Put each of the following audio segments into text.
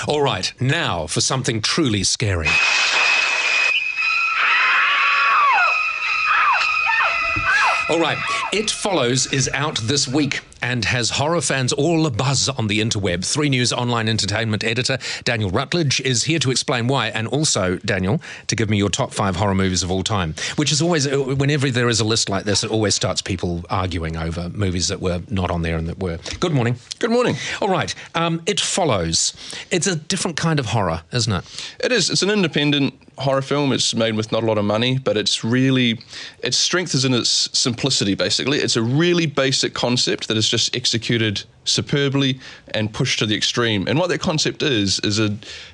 All right, now for something truly scary. All right, It Follows is out this week and has horror fans all abuzz on the interweb. 3 News online entertainment editor Daniel Rutledge is here to explain why, and also, Daniel, to give me your top 5 horror movies of all time, which is always, whenever there is a list like this, it always starts people arguing over movies that were not on there and that were. Good morning. Good morning. All right, It Follows. It's a different kind of horror, isn't it? It is. It's an independent horror film. It's made with not a lot of money, but its strength is in its simplicity, basically. It's a really basic concept that is just executed superbly and pushed to the extreme. And what that concept is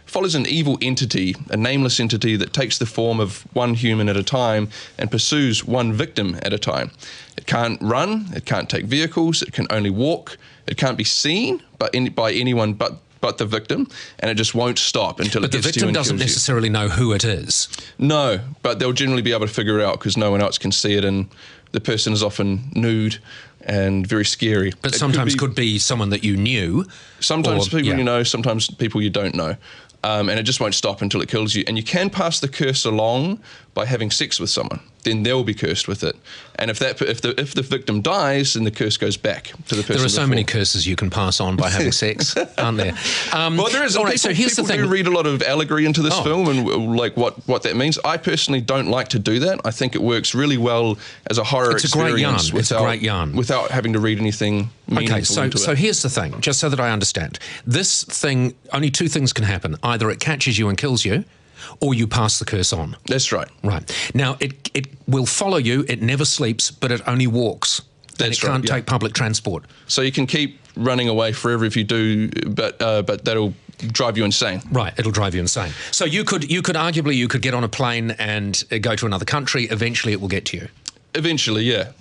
follows an evil entity, a nameless entity that takes the form of one human at a time and pursues one victim at a time. It can't run, it can't take vehicles, it can only walk, it can't be seen by anyone but the victim, and it just won't stop until it gets to you and kills you. But the victim doesn't necessarily know who it is. No, but they'll generally be able to figure it out because no one else can see it, and the person is often nude and very scary. But sometimes could be someone that you knew. Sometimes people you know, sometimes people you don't know. And it just won't stop until it kills you. And you can pass the curse along by having sex with someone. Then they'll be cursed with it. And if the victim dies, then the curse goes back to the person. There are so many curses you can pass on by having sex, aren't there? Well, there is. All right, so here's the thing. People do read a lot of allegory into this film and like what that means. I personally don't like to do that. I think it works really well as a horror experience. It's a great yarn. Without having to read anything meaningful into it. So here's the thing, just so that I understand. This thing, only 2 things can happen. Either it catches you and kills you, or you pass the curse on. That's right. Right. Now, it will follow you, it never sleeps, but it only walks. That's right. It can't take public transport. So you can keep running away forever if you do, but that'll drive you insane. Right, it'll drive you insane. So you could arguably get on a plane and go to another country, eventually it will get to you. Eventually, yeah.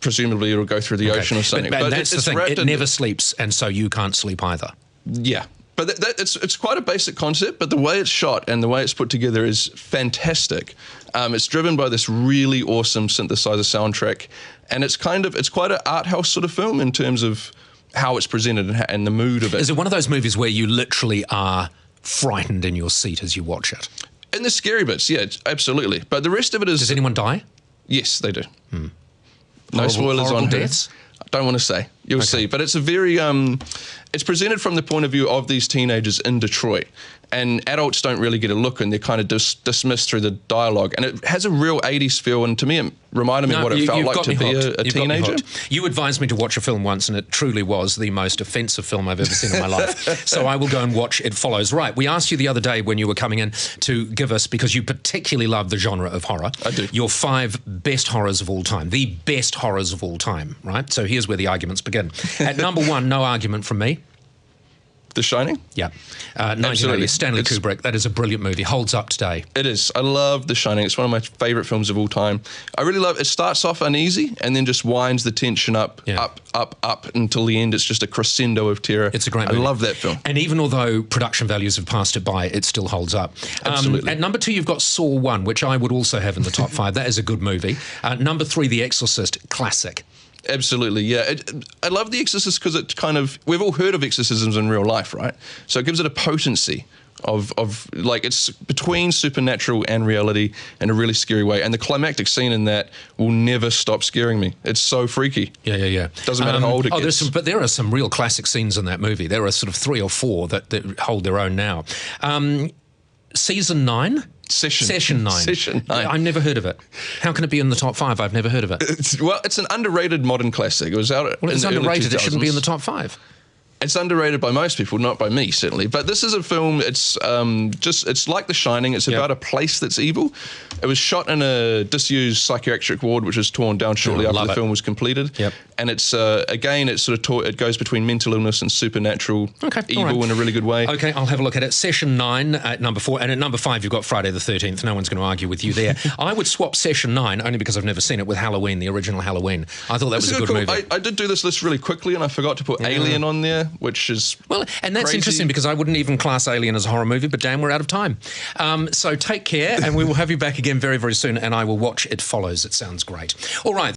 Presumably it'll go through the ocean or something. But that's the thing, it never sleeps, and so you can't sleep either. Yeah. But it's quite a basic concept, but the way it's shot and the way it's put together is fantastic. It's driven by this really awesome synthesizer soundtrack, and it's quite an art house sort of film in terms of how it's presented and the mood of it. Is it one of those movies where you literally are frightened in your seat as you watch it? In the scary bits, yeah, absolutely. But the rest of it is... Does anyone die? Yes, they do. No spoilers on deaths? I don't want to say. You'll see. But it's a very... it's presented from the point of view of these teenagers in Detroit. And adults don't really get a look, and they're kind of dismissed through the dialogue. And it has a real 80s feel, and to me it reminded me of what it felt like to be a teenager. You advised me to watch a film once, and it truly was the most offensive film I've ever seen in my life. So I will go and watch It Follows. Right, we asked you the other day when you were coming in to give us, because you particularly love the genre of horror, I do. Your 5 best horrors of all time, the best horrors of all time, right? So here's where the arguments begin. At number 1, no argument from me. The Shining? Yeah. 1980, Stanley Kubrick. That is a brilliant movie. Holds up today. It is. I love The Shining. It's one of my favourite films of all time. I really love it. It starts off uneasy and then just winds the tension up until the end. It's just a crescendo of terror. It's a great movie. I love that film. And even although production values have passed it by, it still holds up. Absolutely. At number 2, you've got Saw 1, which I would also have in the top 5. That is a good movie. Number 3, The Exorcist. Classic. Absolutely, yeah. I love The Exorcist because it we've all heard of exorcisms in real life, right? So it gives it a potency of like, it's between supernatural and reality in a really scary way. And the climactic scene in that will never stop scaring me. It's so freaky. Yeah. Doesn't matter how old it gets. But there are some real classic scenes in that movie. There are sort of 3 or 4 that hold their own now. Season 9? Session 9. Session 9. I've never heard of it. How can it be in the top 5? I've never heard of it. It's an underrated modern classic. It was out in it's the underrated. early 2000s. It shouldn't be in the top 5. It's underrated by most people, not by me, certainly. But this is a film, it's like The Shining. It's about a place that's evil. It was shot in a disused psychiatric ward, which was torn down shortly after the film was completed. Yep. And it's, again, it's it goes between mental illness and supernatural evil in a really good way. Okay, I'll have a look at it. Session 9 at number 4. And at number 5, you've got Friday the 13th. No one's going to argue with you there. I would swap Session 9, only because I've never seen it, with Halloween, the original Halloween. I thought that was a good movie. I did do this list really quickly, and I forgot to put Alien on there, which is... Well, and that's interesting because I wouldn't even class Alien as a horror movie, but damn, we're out of time. So take care, and we will have you back again very, very soon, and I will watch It Follows. It sounds great. All right.